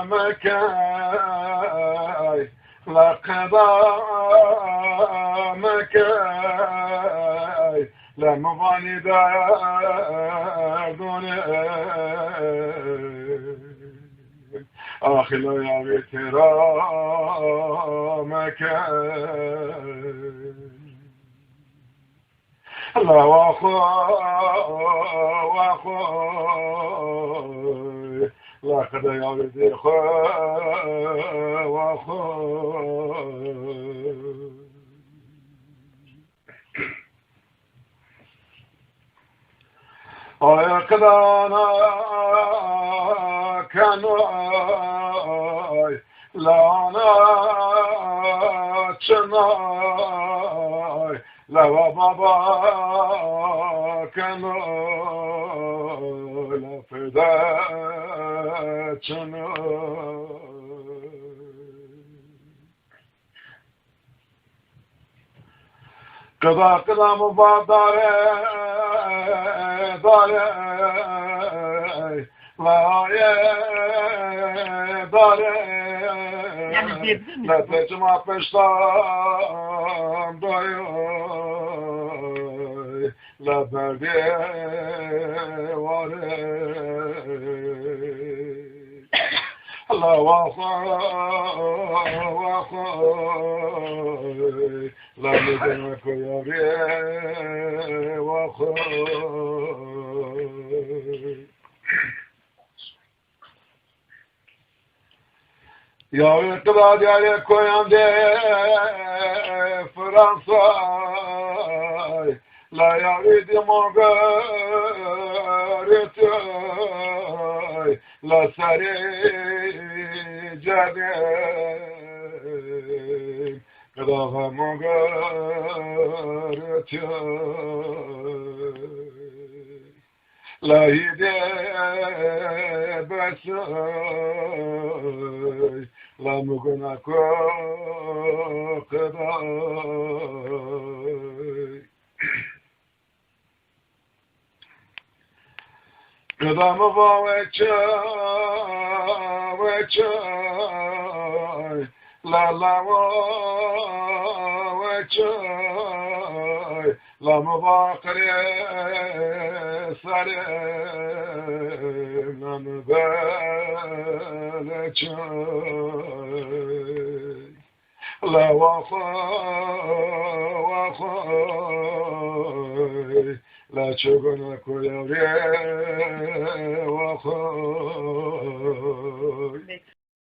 مكاي لقضى مكاي لمضاني داردوني آخي لا يا مكاي لا واخوي لا خدا يا ولدي واخوي يا قدانا كانوا لا انا تشناي لا بابا كانوا لا فداتنا قضا مبادرة داري لا داري لا تجمع پشتام داري لا بردي واري الله واخوي لا ندمك يا بيه واخوي يا اقتضاد عليك ويان دي فرنسا لا يريد مغارتي لا سري جديد قضاها مغارتي لا يدي بسي لا مغنى قضاي قدام وچاي لا لا وچاي لا مباقري سليم نمبالچاي لا واخوي لا تشغلك يا واخوي